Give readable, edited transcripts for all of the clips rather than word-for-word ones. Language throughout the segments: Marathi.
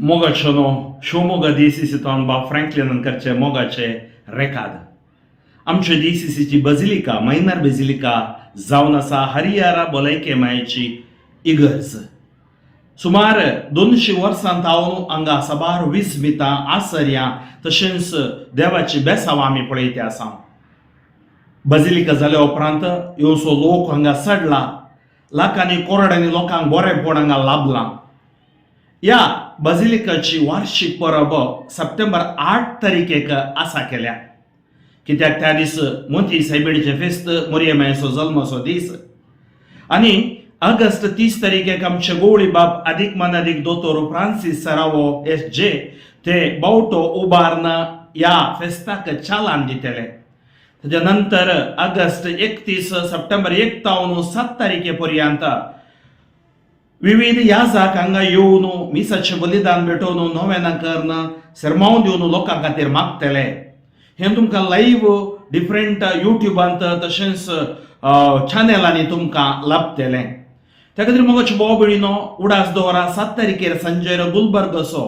मोगाचनो शिवमोगा DCC बा फ्रँकलिन करचे मोगाचे रेखाद आमचे DCCची बझिलिका मायनर बेझिलिका जावन आसा हरियारा भलायके मायेची इगर्ज सुमार 200 वर्सां जावन हांगा साबार विस्मितां आश्चर्यां तशेंच देवाची बेसांवां आमी पळयते आसा. बझिलिका जाल्या उपरांत येवसो लोक हांगा चडला, लाखांनी करोडांनी लोकांक बरेंपण हांगा लाभलां. या बझिलिकाची वार्षिक परब सप्टेंबर 8 तारीखेक आसा केल्या, कित्याक त्या दीस मोती सायबिणीचें फेस्त मोरयेमायेचो जल्माचो दीस आनी ऑगस्ट 30 तारीखेक आमचे गवळी बाब अधिक मन अधिक दोतोर फ्रांसीस सेरावो SJ ते बावटो उबारन या फेस्ताक चालान दितले. ताच्या नंतर ऑगस्ट 31 सप्टेंबर 1 तावन 7 तारीखे पर्यंत विविध याजाक हांगा येवन मिसाचें बलिदान भेटोवन नोवेनां करन सरमाव दिवन लोकां खातीर मागतले. हें तुमकां लायव्ह डिफरंट युट्यूबांत तशेंच चॅनलांनी तुमकां लाभतलें. त्या खातीर मोगाच्यो भाव भयणीनो, उडास दवरा 7 तारखेर सांजेर गुलबर्गचो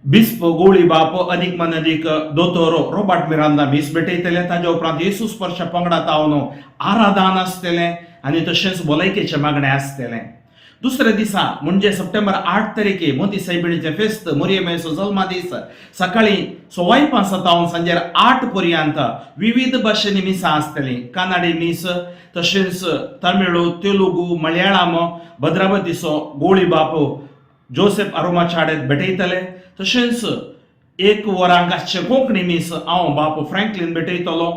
बिस्प गवळी बाप अधिक मन अधिक दोतोर रॉबर्ट मिरांदा मीस भेटयतले. ताजे उपरांत येसू स्पर्श पंगडा तावन आराधन आसतलें आनी तशेंच भलायकेचें मागणें आसतलें. दुसऱ्या दिसा म्हणजे सप्टेंबर 8 तारीखे मोती सायबिणीचें फेस्त मोरयेमायेचो जल्मा दीस सकाळी 5:15 तावन सांजेर 8 पर्यंत विविध भाशेनी मिसां आसतलीं. कानाडी मीस तशेंच तमिळ, तेलुगू, मलयाळम भद्रावतीचो गवळी बाप जोसेफ आरोमाचाडेत भेटयतले. तशेंच 1 वरांक आसचें कोंकणी मीस हांव बाप फ्रँकलिन भेटयतलो.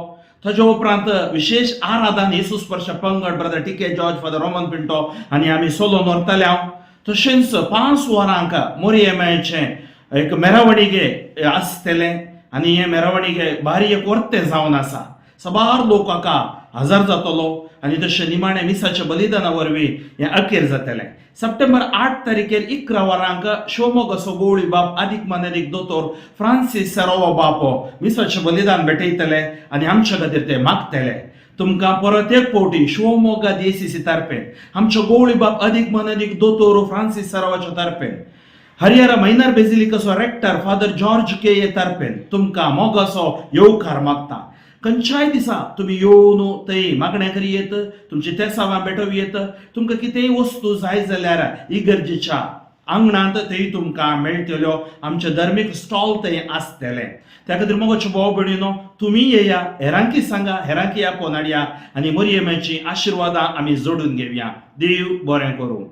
ताजे उपरांत विशेष आराधन येसू स्पर्श पंगड brother TK George father Roman Pinto आनी आमी सोलो व्हरतले हांव. तशेंच 5 वरांक मोरयेमायेचें एक मेरवणीके आसतले आनी हे मेरवणीके भारी एक वर्तें जावन आसा. साबार लोक हाका हजर जातलो आनी तशें निमाणें मिसाच्या बलिदाना वरवीं हें अखेर जातलें. सप्टेंबर 8 तारखेर 11 वरांक शिवमोगाचो गवळी बाप अधिक मन अधिक दोतोर फ्रांसीस सेरावो बाप मिसाचें बलिदान भेटयतले आनी आमचे खातीर ते मागतले. तुमकां परत एक फावटी शिवमोगा DCC तर्फे आमचे गवळी बाप अधिक मन अधिक दोतोर फ्रांसीस सेरावाच्या तर्फे हरियारा मायनर बेझिलिकाचो रेक्टर फादर जॉर्ज KA तर्फेन तुमकां मोगाचो येवकार मागता. खंयच्याय दिसा तुमी येवन थंय मागण्या करी येत, तुमची तेसावां भेटोव येत. तुमकां कितेंय वस्तू जाय जाल्यार इगर्जेच्या आंगणांत थंय तुमकां मेळटल्यो. आमचे धर्मीक स्टॉल थंय आसतले. त्या खातीर मोगाच्यो भाव भयणीनो, तुमी येया, हेरांकी सांगा, हेरांकी या कोणाडया आनी मोरयेमायेची आशिर्वादां आमी जोडून घेवया. देव बरें करूं.